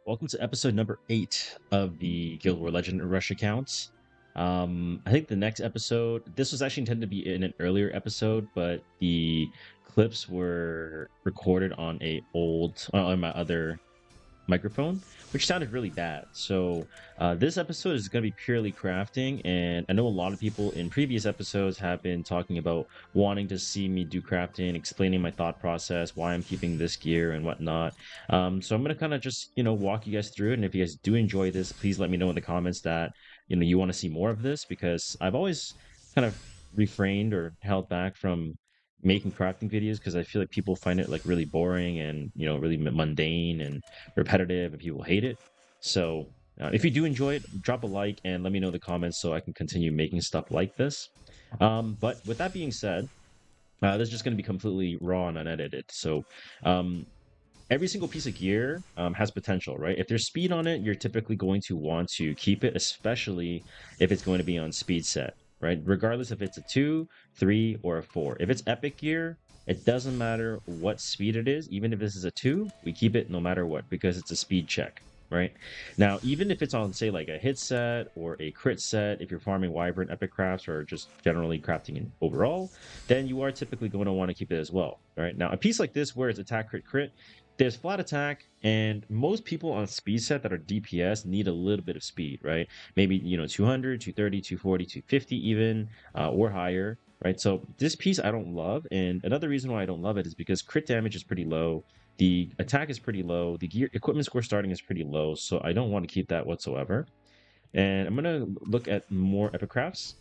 welcome to episode number 8 of the Guild War Legend Rush accounts. I think the next episode, this was actually intended to be in an earlier episode, but the clips were recorded on on my other microphone, which sounded really bad. So this episode is going to be purely crafting, and I know a lot of people in previous episodes have been talking about wanting to see me do crafting, explaining my thought process, why I'm keeping this gear and whatnot. So I'm going to kind of just walk you guys through it, and if you guys do enjoy this, please let me know in the comments that you want to see more of this, because I've always kind of refrained or held back from making crafting videos because I feel like people find it like really boring and really mundane and repetitive and people hate it. So if you do enjoy it, drop a like and let me know in the comments so I can continue making stuff like this. But with that being said, this is just going to be completely raw and unedited. So um, every single piece of gear has potential, right? If there's speed on it, you're typically going to want to keep it, especially if it's going to be on speed set, right? Regardless if it's a 2, 3, or a 4. If it's epic gear, it doesn't matter what speed it is. Even if this is a 2, we keep it no matter what because it's a speed check, right? Now, even if it's on, say, like a hit set or a crit set, if you're farming Wyvern epic crafts or just generally crafting in overall, then you are typically going to want to keep it as well, right? Now, a piece like this where it's attack, crit, crit, there's flat attack, and most people on speed set that are DPS need a little bit of speed, right? Maybe 200, 230, 240, 250 even, or higher, right? So this piece I don't love, and another reason why I don't love it is because crit damage is pretty low, the attack is pretty low, the gear equipment score starting is pretty low, so I don't want to keep that whatsoever. And I'm gonna look at more epic crafts.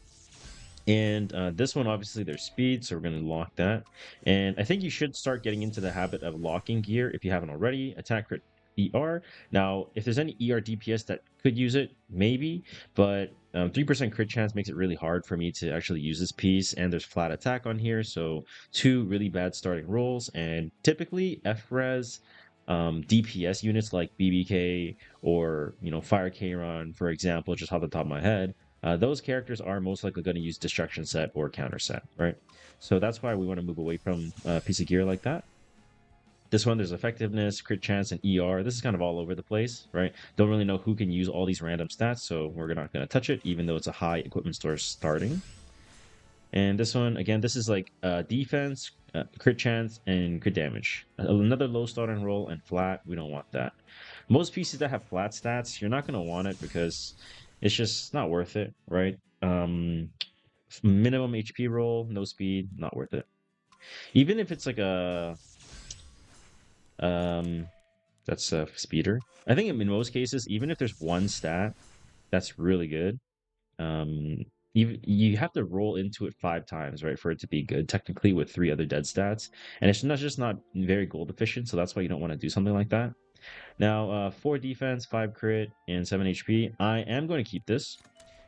And this one, obviously, there's speed, so we're going to lock that. And I think you should start getting into the habit of locking gear if you haven't already. Attack crit ER. Now, if there's any ER DPS that could use it, maybe, but 3% crit chance makes it really hard for me to actually use this piece. And there's flat attack on here, so 2 really bad starting rolls. And typically, FRES DPS units like BBK or Fire Kron, for example, just off the top of my head, those characters are most likely going to use destruction set or counter set, right? So that's why we want to move away from a piece of gear like that. This one, there's effectiveness, crit chance, and ER. This is kind of all over the place, right? Don't really know who can use all these random stats, so we're not going to touch it, even though it's a high equipment store starting. And this one, again, this is like defense, crit chance, and crit damage. Another low starting roll and flat. We don't want that. Most pieces that have flat stats, you're not going to want it because it's just not worth it, right? Minimum HP roll, no speed, not worth it. Even if it's like a that's a speeder. I think in most cases, even if there's one stat that's really good, you have to roll into it 5 times, right, for it to be good. Technically, with 3 other dead stats, and it's not very gold efficient, so that's why you don't want to do something like that. Now, 4 defense, 5 crit, and 7 HP. I am going to keep this.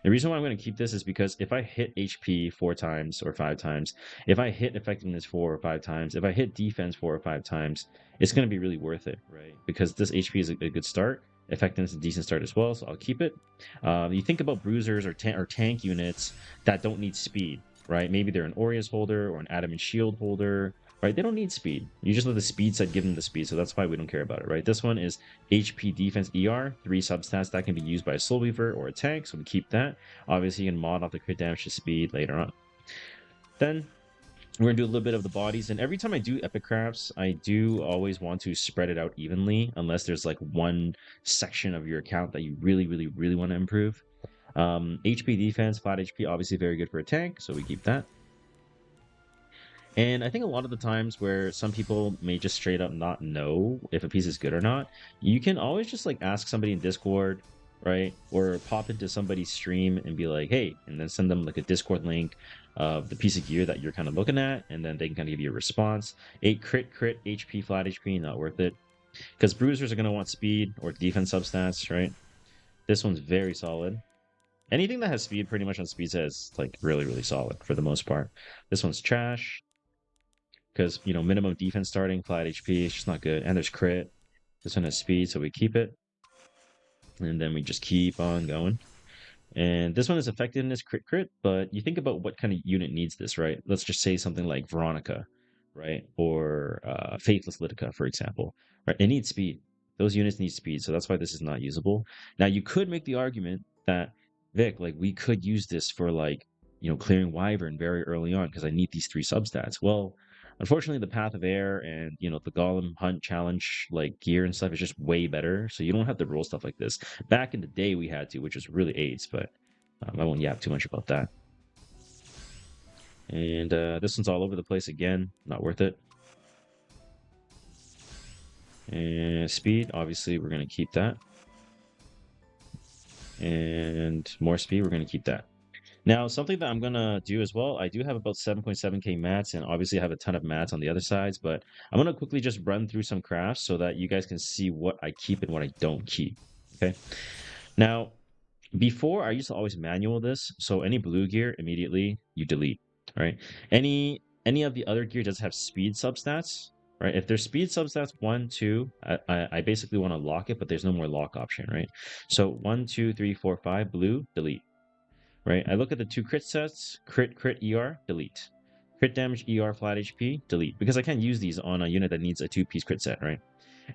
The reason why I'm going to keep this is because if I hit HP 4 times or 5 times, if I hit effectiveness 4 or 5 times, if I hit defense 4 or 5 times, it's going to be really worth it, right? Because this HP is a good start. Effectiveness is a decent start as well, so I'll keep it. You think about bruisers or tank units that don't need speed, right? Maybe they're an Aureus holder or an Adamant Shield holder, right? They don't need speed. You just let the speed set give them the speed, so that's why we don't care about it, right? This one is HP, defense, ER, 3 substats that can be used by a Soul Weaver or a tank, so we keep that. Obviously, you can mod off the crit damage to speed later on. Then we're gonna do a little bit of the bodies, and every time I do epic crafts, I do always want to spread it out evenly, unless there's like one section of your account that you really want to improve. HP defense, flat HP, obviously very good for a tank, so we keep that. And I think a lot of the times where some people may just straight up not know if a piece is good or not, you can always just like ask somebody in Discord, right? Or pop into somebody's stream and be like, hey, and then send them like a Discord link of the piece of gear that you're kind of looking at, and then they can kind of give you a response. 8 crit, HP, flat HP, not worth it. Because bruisers are going to want speed or defense substats, right? This one's very solid. Anything that has speed pretty much on speed set is like really solid for the most part. This one's trash because minimum defense starting, flat HP, it's just not good. And there's crit. This one has speed, so we keep it. And then we just keep on going. And this one is effectiveness, crit, but you think about what kind of unit needs this, right? Let's just say something like Veronica, right? Or Faithless Litica, for example. Right? It needs speed. Those units need speed, so that's why this is not usable. Now you could make the argument that Vic, like we could use this for like, clearing Wyvern very early on because I need these 3 substats. Well, unfortunately, the Path of Air and the Golem Hunt challenge like gear and stuff is just way better. So you don't have to roll stuff like this. Back in the day, we had to, which was really AIDS, but I won't yap too much about that. And this one's all over the place again. Not worth it. And speed, obviously, we're going to keep that. And more speed, we're going to keep that. Now, something that I'm going to do as well, I do have about 7.7k mats, and obviously I have a ton of mats on the other sides, but I'm going to quickly just run through some crafts so that you guys can see what I keep and what I don't keep. Okay. Now, before I used to always manual this, so any blue gear, immediately you delete, right? Any of the other gear does have speed substats, right? If there's speed substats 1, 2, I basically want to lock it, but there's no more lock option, right? So 1, 2, 3, 4, 5, blue, delete. Right? I look at the 2 crit sets, crit, ER, delete. Crit damage, ER, flat HP, delete. Because I can't use these on a unit that needs a 2-piece crit set, right?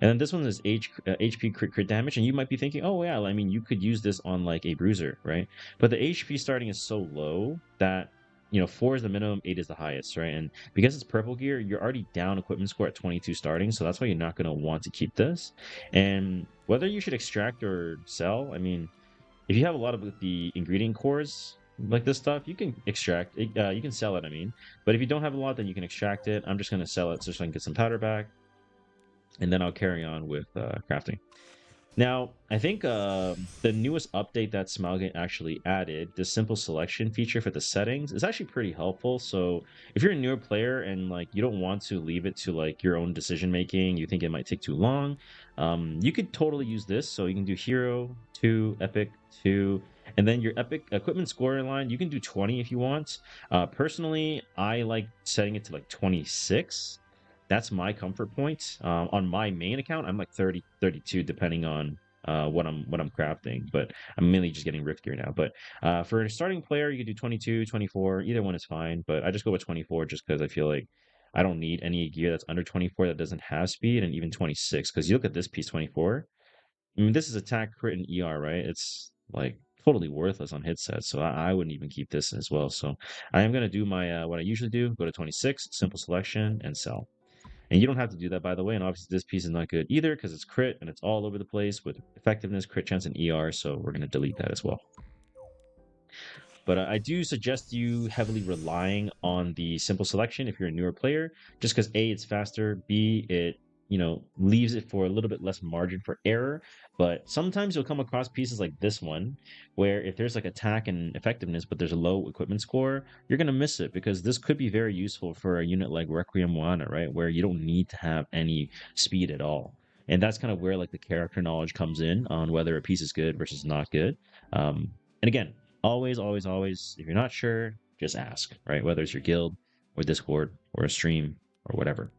And then this one is HP crit damage, and you might be thinking, oh yeah, I mean, you could use this on like a bruiser, right? But the HP starting is so low that 4 is the minimum, 8 is the highest, right? And because it's purple gear, you're already down equipment score at 22 starting, so that's why you're not going to want to keep this. And whether you should extract or sell, I mean, if you have a lot of the ingredient cores like this stuff, you can extract it, you can sell it, I mean. But if you don't have a lot, then you can extract it. I'm just going to sell it so I can get some powder back, and then I'll carry on with crafting. Now, I think the newest update that Smalgate actually added, the simple selection feature for the settings, is actually pretty helpful. So if you're a newer player and like you don't want to leave it to like your own decision making, you think it might take too long, you could totally use this. So you can do hero 2, epic 2, and then your epic equipment scoring line, you can do 20 if you want. Personally, I like setting it to like 26. That's my comfort point. On my main account, I'm like 30, 32, depending on what I'm crafting. But I'm mainly just getting Rift gear now. But for a starting player, you could do 22, 24. Either one is fine. But I just go with 24 just because I feel like I don't need any gear that's under 24 that doesn't have speed, and even 26. Because you look at this piece 24. I mean, this is attack, crit, and ER, right? It's like totally worthless on hit sets. So I wouldn't even keep this as well. So I am going to do my what I usually do, go to 26, simple selection, and sell. And you don't have to do that, by the way. And obviously, this piece is not good either because it's crit and it's all over the place with effectiveness, crit chance, and ER. So we're going to delete that as well. But I do suggest you heavily relying on the simple selection if you're a newer player, just because A, it's faster, B, it leaves it for a little bit less margin for error. But sometimes you'll come across pieces like this one, where if there's like attack and effectiveness, but there's a low equipment score, you're gonna miss it because this could be very useful for a unit like Requiem Moana, right? Where you don't need to have any speed at all. And that's kind of where like the character knowledge comes in on whether a piece is good versus not good. And again, always, always, always, if you're not sure, just ask, right? Whether it's your guild or Discord or a stream or whatever.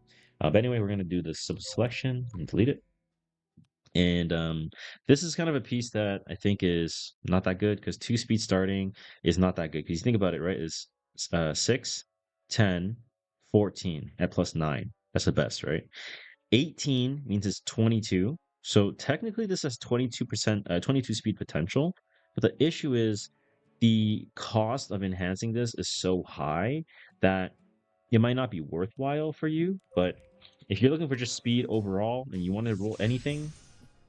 But anyway, we're going to do the simple selection and delete it. And this is kind of a piece that I think is not that good because 2 speed starting is not that good. Because you think about it, right? Is 6, 10, 14 at +9. That's the best, right? 18 means it's 22. So technically this has 22%, 22 speed potential. But the issue is the cost of enhancing this is so high that it might not be worthwhile for you. But if you're looking for just speed overall and you want to roll anything,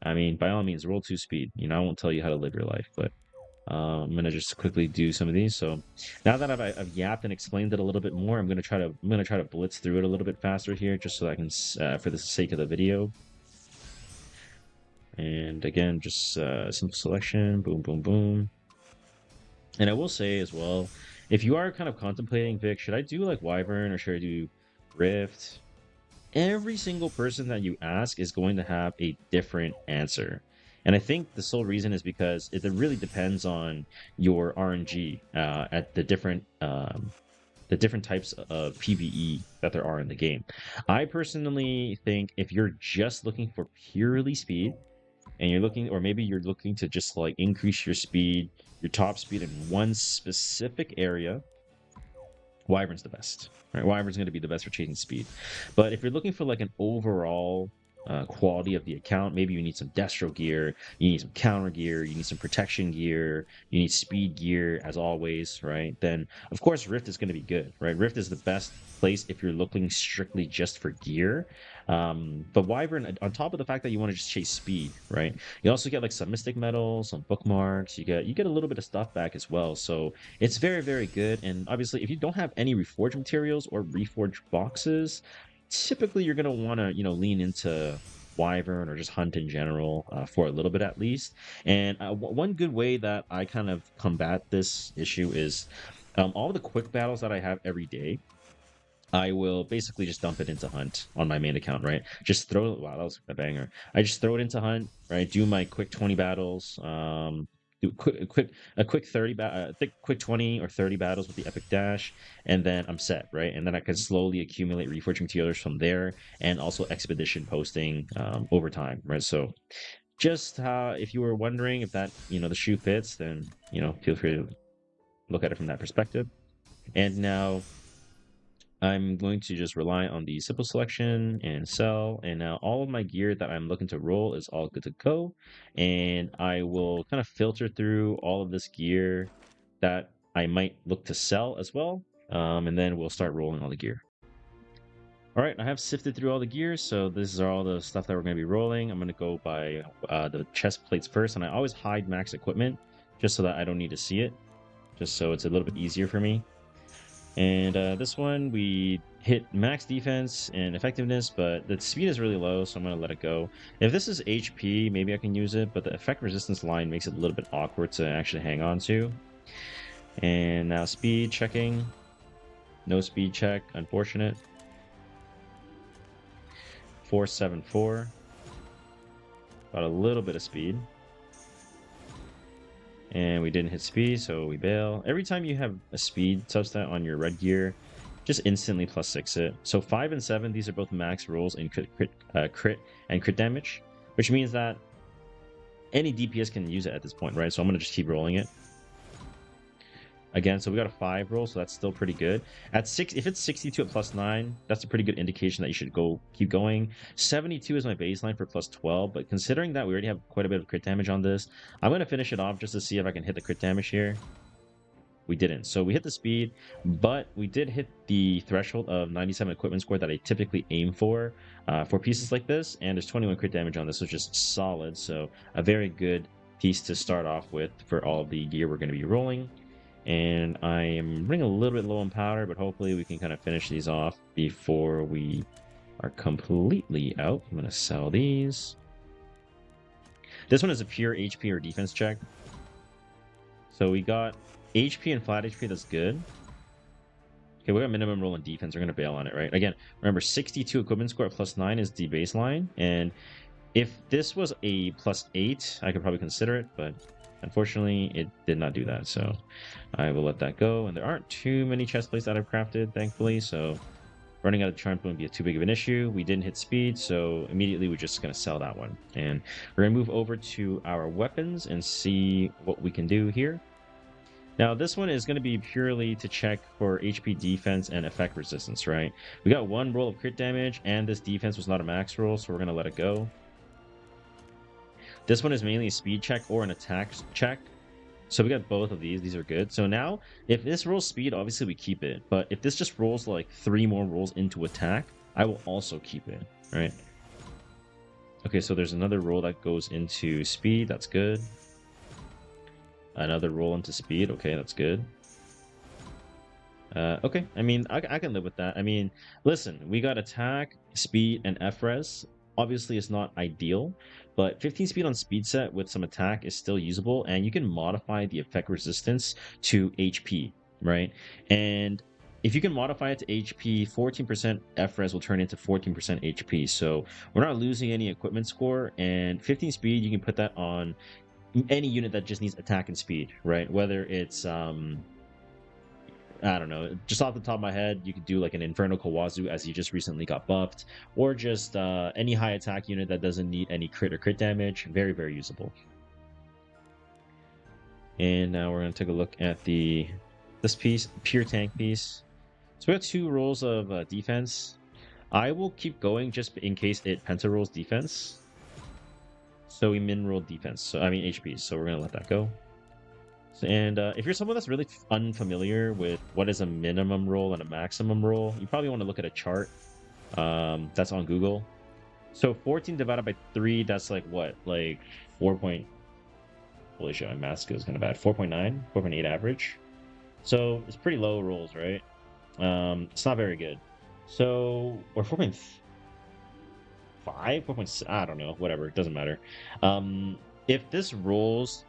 I mean, by all means, roll 2 speed. I won't tell you how to live your life, but I'm gonna just quickly do some of these. So now that I've yapped and explained it a little bit more, I'm gonna try to blitz through it a little bit faster here, just so I can, for the sake of the video. And again, just simple selection, boom, boom, boom. And I will say as well, if you are kind of contemplating, Vic, should I do like Wyvern or should I do Rift? Every single person that you ask is going to have a different answer. And I think the sole reason is because it really depends on your RNG at the different types of PvE that there are in the game. I personally think if you're just looking for purely speed, and you're looking, or maybe you're looking to just like increase your speed, your top speed in one specific area, Wyvern's the best. Right? Wyvern's going to be the best for chasing speed. But if you're looking for like an overall quality of the account. Maybe you need some destro gear, you need some counter gear, you need some protection gear, you need speed gear as always, right? Then of course Rift is going to be good, right? Rift is the best place if you're looking strictly just for gear. But Wyvern, on top of the fact that you want to just chase speed, right? You also get like some mystic medals, some bookmarks. You get a little bit of stuff back as well. So it's very, very good. And obviously, if you don't have any reforged materials or reforged boxes, typically you're gonna want to lean into Wyvern or just hunt in general for a little bit at least. And one good way that I kind of combat this issue is all the quick battles that I have every day. I will basically just dump it into Hunt on my main account, right? Just throw it. Wow, that was a banger. I just throw it into Hunt, right? Do my quick 20 battles. Do a quick 30 quick 20 or 30 battles with the epic dash, and then I'm set, right? And then I can slowly accumulate reforging materials from there, and also expedition posting over time, right? So just if you were wondering if that the shoe fits, then feel free to look at it from that perspective. And now I'm going to just rely on the simple selection and sell. And now all of my gear that I'm looking to roll is all good to go. And I will kind of filter through all of this gear that I might look to sell as well. And then we'll start rolling all the gear. All right, I have sifted through all the gears, so this is all the stuff that we're going to be rolling. I'm going to go by the chest plates first, and I always hide max equipment just so that I don't need to see it, just so it's a little bit easier for me. And this one, we hit max defense and effectiveness, but the speed is really low, so I'm going to let it go. If this is HP, maybe I can use it, but the effect resistance line makes it a little bit awkward to actually hang on to. And now speed checking. No speed check, unfortunate. 474. Got a little bit of speed. And we didn't hit speed, so we bail. Every time you have a speed substat on your red gear, just instantly +6 it. So 5 and 7, these are both max rolls in crit and crit damage, which means that any DPS can use it at this point, right? So I'm going to just keep rolling it. Again, so we got a 5 roll, so that's still pretty good. At 6, if it's 62 at +9, that's a pretty good indication that you should keep going. 72 is my baseline for +12, but considering that we already have quite a bit of crit damage on this, I'm going to finish it off just to see if I can hit the crit damage here. We didn't. So we hit the speed, but we did hit the threshold of 97 equipment score that I typically aim for pieces like this, and there's 21 crit damage on this, which is solid. So a very good piece to start off with for all of the gear we're going to be rolling. And I am running a little bit low on powder, but hopefully we can kind of finish these off before we are completely out. I'm going to sell these. This one is a pure HP or defense check. So we got HP and flat HP, that's good. Okay, we got minimum roll in defense. We're going to bail on it, right? Again, remember 62 equipment score at +9 is the baseline. And if this was a +8, I could probably consider it, but unfortunately, it did not do that, so I will let that go. And there aren't too many chest plates that I've crafted, thankfully, so running out of charms wouldn't be too big of an issue. We didn't hit speed, so immediately we're just going to sell that one. And we're going to move over to our weapons and see what we can do here. Now, this one is going to be purely to check for HP defense and effect resistance, right? We got 1 roll of crit damage, and this defense was not a max roll, so we're going to let it go. This one is mainly a speed check or an attack check. So we got both of these. These are good. So now, if this rolls speed, obviously we keep it. But if this just rolls like 3 more rolls into attack, I will also keep it, right? Okay, so there's another roll that goes into speed. That's good. Another roll into speed. Okay, that's good. Okay, I mean, I can live with that. I mean, listen, we got attack, speed, and FRES. Obviously, it's not ideal, but 15 speed on speed set with some attack is still usable, and you can modify the effect resistance to HP, right? And if you can modify it to HP, 14% FRES will turn into 14% HP. So we're not losing any equipment score, and 15 speed, you can put that on any unit that just needs attack and speed, right? Whether it's I don't know, just off the top of my head, you could do like an Inferno Kawazu as he just recently got buffed, or just any high attack unit that doesn't need any crit or crit damage. Very, very usable. And now we're going to take a look at this piece, pure tank piece. So we got 2 rolls of defense. I will keep going just in case it penta rolls defense. So we min roll defense. So I mean HP. So we're gonna let that go. And if you're someone that's really unfamiliar with what is a minimum roll and a maximum roll, you probably want to look at a chart that's on Google. So 14 divided by 3, that's like what? Like 4 point... Holy shit, my math skill is kind of bad. 4.9, 4.8 average. So it's pretty low rolls, right? It's not very good. So, or 4.5, 4.6, I don't know, whatever, it doesn't matter. If this rolls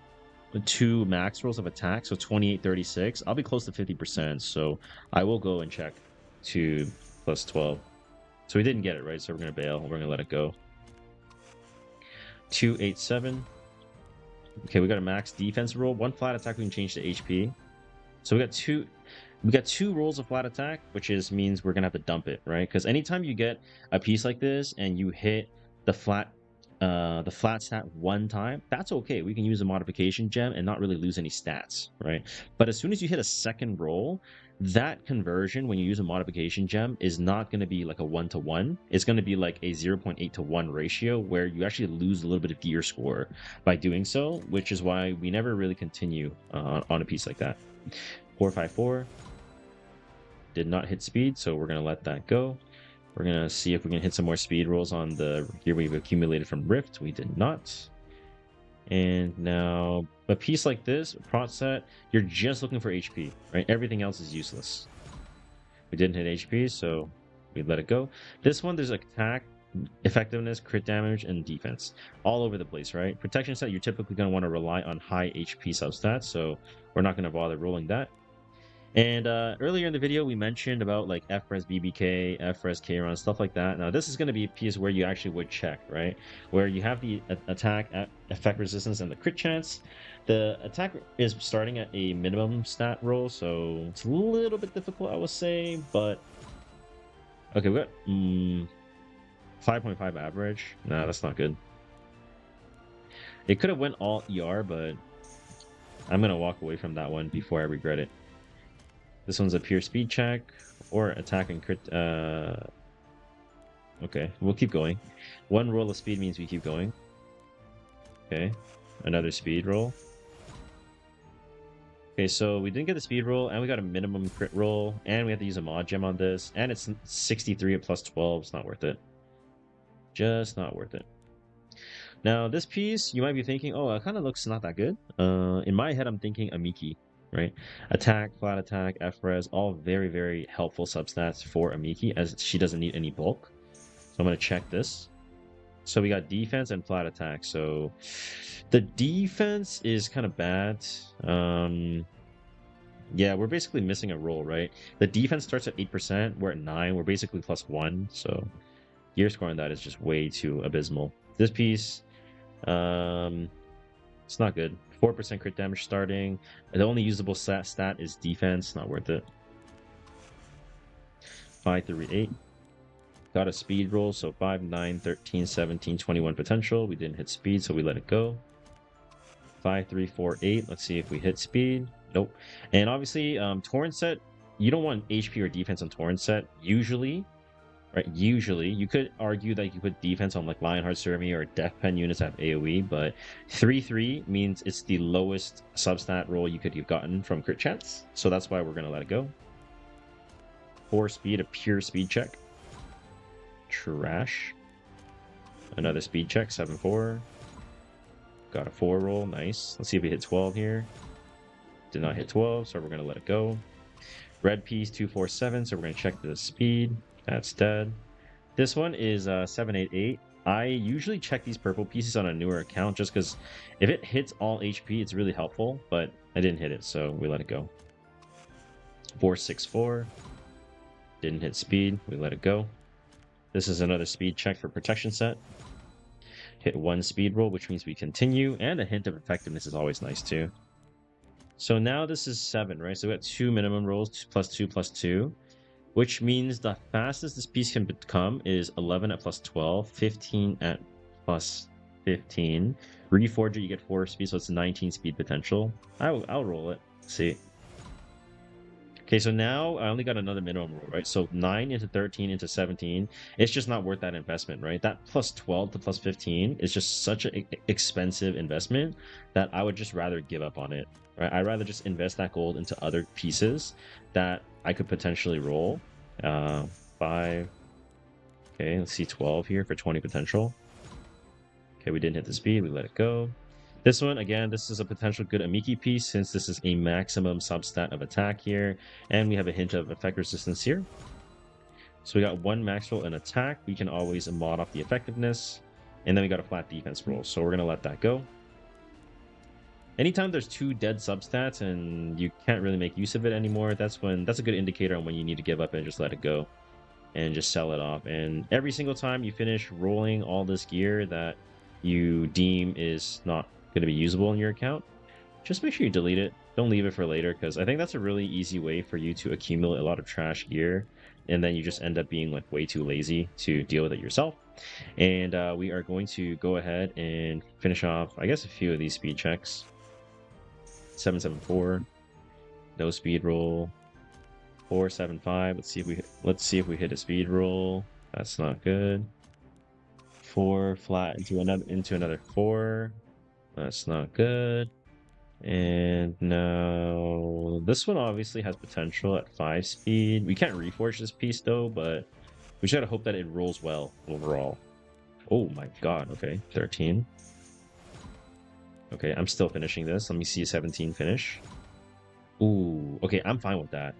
2 max rolls of attack, so 28, 36, I'll be close to 50%. So I will go and check to plus 12. So we didn't get it, right? So we're going to bail. We're going to let it go. 2, 8, 7. Okay, we got a max defense roll. 1 flat attack we can change to HP. So we got two rolls of flat attack, which means we're gonna have to dump it, right? Because anytime you get a piece like this and you hit the flat stat 1 time, that's okay. We can use a modification gem and not really lose any stats, right? But as soon as you hit a second roll, that conversion when you use a modification gem is not going to be like a 1-to-1. It's going to be like a 0.8-to-1 ratio where you actually lose a little bit of gear score by doing so, which is why we never really continue on a piece like that. 454 did not hit speed, so we're going to let that go. We're going to see if we can hit some more speed rolls on the gear we've accumulated from Rift. We did not. And now a piece like this, prot set, you're just looking for HP, right? Everything else is useless. We didn't hit HP, so we let it go. This one, there's attack, effectiveness, crit damage, and defense all over the place, right? Protection set, you're typically going to want to rely on high HP substats, so we're not going to bother rolling that. And earlier in the video, we mentioned about like FRES BBK, FRES K-Ron, stuff like that. Now, this is going to be a piece where you actually would check, right? Where you have the attack, effect resistance, and the crit chance. The attack is starting at a minimum stat roll, so it's a little bit difficult, I would say. But okay, we got 5.5 average. Nah, that's not good. It could have went all ER, but I'm going to walk away from that one before I regret it. This one's a pure speed check or attack and crit. Okay, we'll keep going. 1 roll of speed means we keep going. Okay, another speed roll. Okay, so we didn't get the speed roll, and we got a minimum crit roll, and we have to use a mod gem on this, and it's 63 at plus 12. It's not worth it. Just not worth it. Now, this piece, you might be thinking, oh, it kind of looks not that good. In my head, I'm thinking Amiki. Right, attack, flat attack, FRES, all very, very helpful substats for Amiki, as she doesn't need any bulk. So I'm going to check this. So we got defense and flat attack. So the defense is kind of bad. Yeah, we're basically missing a roll, right? The defense starts at 8%. We're at 9. We're basically plus 1. So gear score on that is just way too abysmal. This piece, it's not good. 4% crit damage starting. The only usable stat is defense. Not worth it. 5, 3, 8. Got a speed roll. So 5, 9, 13, 17, 21 potential. We didn't hit speed, so we let it go. 5, 3, 4, 8. Let's see if we hit speed. Nope. And obviously, Torrent set, you don't want HP or defense on Torrent set. Usually, right? Usually, you could argue that you put defense on like Lionheart Survey or Death Pen units have AoE, but 3-3 means it's the lowest substat roll you could have gotten from crit chance. So that's why we're going to let it go. 4 speed, a pure speed check. Trash. Another speed check, 7-4. Got a 4 roll, nice. Let's see if we hit 12 here. Did not hit 12, so we're going to let it go. Red piece, 2-4-7, so we're going to check the speed. That's dead. This one is 788. I usually check these purple pieces on a newer account just because if it hits all HP, it's really helpful, but I didn't hit it, so we let it go. 464. Didn't hit speed. We let it go. This is another speed check for protection set. Hit 1 speed roll, which means we continue, and a hint of effectiveness is always nice too. So now this is 7, right? So we got 2 minimum rolls, plus 2, plus 2. Which means the fastest this piece can become is 11 at plus 12, 15 at plus 15. Reforge it, you get 4 speed, so it's 19 speed potential. I'll roll it. Let's see. Okay, so now I only got another minimum roll, right? So 9 into 13 into 17, it's just not worth that investment, right? That plus 12 to plus 15 is just such an expensive investment that I would just rather give up on it, right? I'd rather just invest that gold into other pieces that I could potentially roll. 5. Okay, let's see 12 here for 20 potential. Okay, we didn't hit the speed, we let it go. This one, again, this is a potential good Amiki piece since this is a maximum substat of attack here, and we have a hint of effect resistance here. So we got one max roll and attack. We can always mod off the effectiveness, and then we got a flat defense roll. So we're gonna let that go. Anytime there's two dead substats and you can't really make use of it anymore, that's a good indicator on when you need to give up and just let it go and just sell it off. And every single time you finish rolling all this gear that you deem is not going to be usable in your account, just make sure you delete it. Don't leave it for later, because I think that's a really easy way for you to accumulate a lot of trash gear, and then you just end up being like way too lazy to deal with it yourself. And we are going to go ahead and finish off, I guess, a few of these speed checks. 774, no speed roll. 475. Let's see if we hit a speed roll. That's not good. 4 flat into another 4. That's not good. And now this one obviously has potential at 5 speed. We can't reforge this piece though, but we just gotta hope that it rolls well overall. Oh my god, okay. 13. Okay, I'm still finishing this. Let me see a 17 finish. Ooh, okay, I'm fine with that.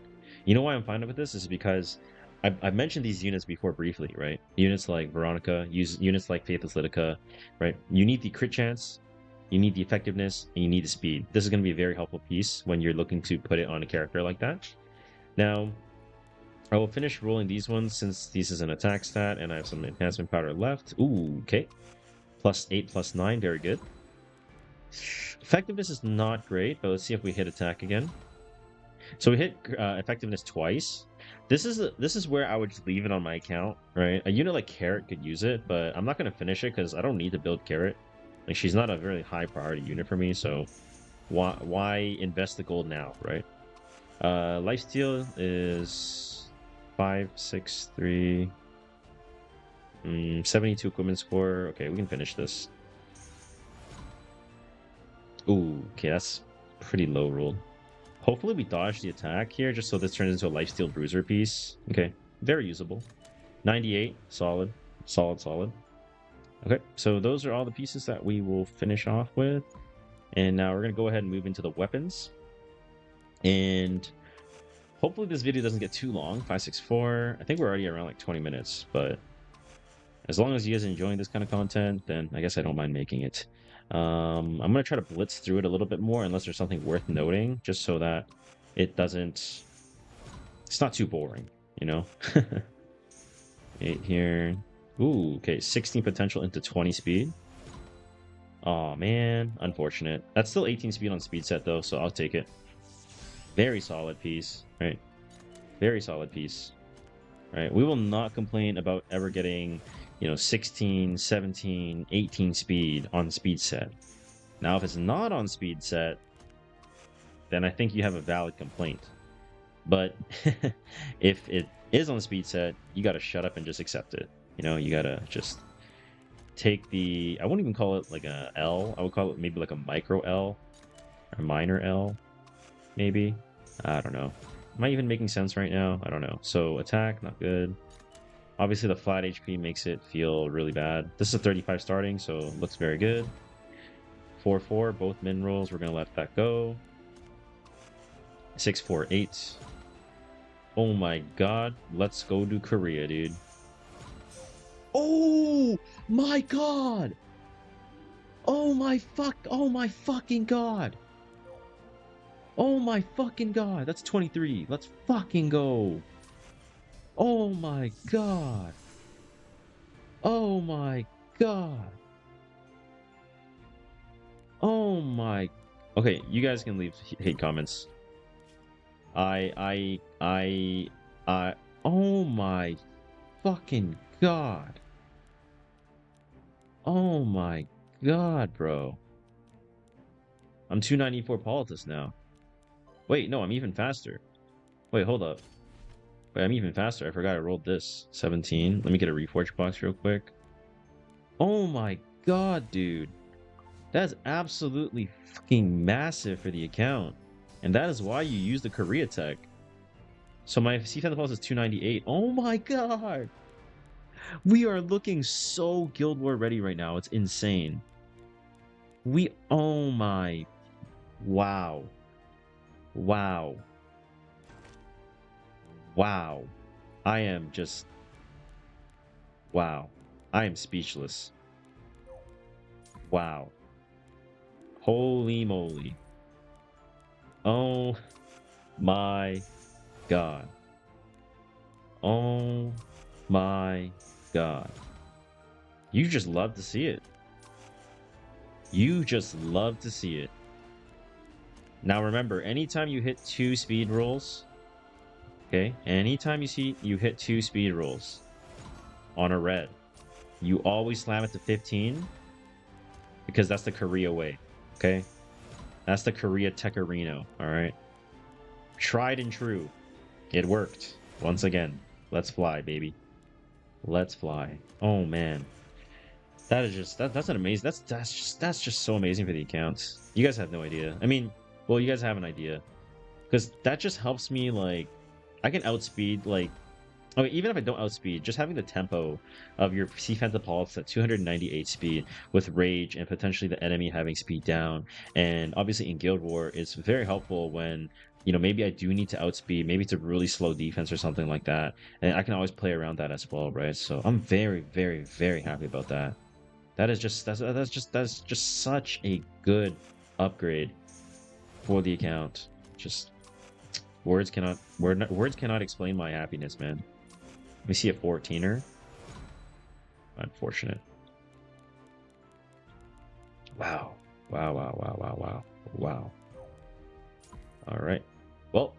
You know why I'm fine with this is because I've mentioned these units before briefly, right? Units like Veronica, units like Faithless Litica, right? You need the crit chance, you need the effectiveness, and you need the speed. This is going to be a very helpful piece when you're looking to put it on a character like that. Now, I will finish rolling these ones since this is an attack stat and I have some enhancement powder left. Ooh, okay. +8, +9, very good. Effectiveness is not great, but let's see if we hit attack again. So we hit effectiveness twice. This is where I would just leave it on my account, right? A unit like Carrot could use it, but I'm not going to finish it because I don't need to build Carrot. Like, she's not a very high priority unit for me, so why invest the gold now, right? Lifesteal is 5, 6, 3, 72 equipment score. Okay, we can finish this. Ooh, okay, that's pretty low rolled. Hopefully we dodge the attack here, just so this turns into a lifesteal bruiser piece. Okay, very usable. 98, solid, solid, solid. Okay, so those are all the pieces that we will finish off with. And now we're going to go ahead and move into the weapons. And hopefully this video doesn't get too long. 564. I think we're already around like 20 minutes, but as long as you guys are enjoying this kind of content, then I guess I don't mind making it. I'm going to try to blitz through it a little bit more unless there's something worth noting, just so that it doesn't... It's not too boring, you know? 8 here. Ooh, okay, 16 potential into 20 speed. Oh man, unfortunate. That's still 18 speed on speed set though, so I'll take it. Very solid piece, right? Very solid piece. Right, we will not complain about ever getting, 16, 17, 18 speed on speed set. Now, if it's not on speed set, then I think you have a valid complaint. But if it is on speed set, you got to shut up and just accept it. You got to just take I wouldn't even call it like a L. I would call it maybe like a micro L or minor L, maybe. I don't know. Am I even making sense right now? I don't know. So attack, not good. Obviously the flat HP makes it feel really bad. This is a 35 starting, so it looks very good. 4-4, both min rolls. We're going to let that go. 6-4-8. Oh my god. Let's go to Korea, dude. Oh my god. Oh my fucking god. Oh my fucking god. That's 23. Let's fucking go. Oh my god. Oh my god. Oh my. Okay, you guys can leave hate comments. I. Oh my fucking god. Oh my god, bro. I'm 294 Politis now. Wait, no, I'm even faster. Wait, hold up. Wait, I'm even faster. I forgot I rolled this. 17. Let me get a reforge box real quick. Oh my god, dude. That's absolutely fucking massive for the account. And that is why you use the Korea tech. So my C Pulse is 298. Oh my god. We are looking so Guild War ready right now. It's insane. Oh my, wow. Wow. Wow. I am just, wow. I am speechless. Wow. Holy moly. Oh my god. Oh my god. You just love to see it. You just love to see it. Now remember, anytime you hit 2 speed rolls, okay? Anytime you hit 2 speed rolls on a red, you always slam it to 15 because that's the Korea way, okay? That's the Korea Techerino, all right? Tried and true. It worked. Once again. Let's fly, baby. Let's fly. Oh man. That is just that's an amazing that's just so amazing for the accounts. You guys have no idea. I mean, well, you guys have an idea. Because that just helps me like I can outspeed like I mean, even if I don't outspeed, just having the tempo of your C Pulse at 298 speed with rage and potentially the enemy having speed down. And obviously in Guild War, it's very helpful when, you know, maybe I do need to outspeed, maybe it's a really slow defense or something like that. And I can always play around that as well, right? So I'm very, very, very happy about that. That is just that's just such a good upgrade for the account. Just words cannot explain my happiness, man. Let me see a 14er. Unfortunate. Wow. Wow, wow, wow, wow, wow. Wow. All right. Well,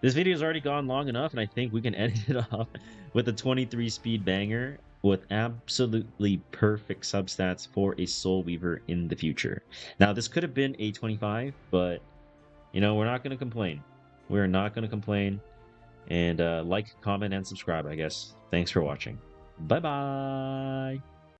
this video has already gone long enough, and I think we can end it off with a 23 speed banger with absolutely perfect substats for a Soul Weaver in the future. Now, this could have been a 25, but, you know, we're not going to complain. We're not going to complain. And like, comment, and subscribe, I guess. Thanks for watching. Bye-bye.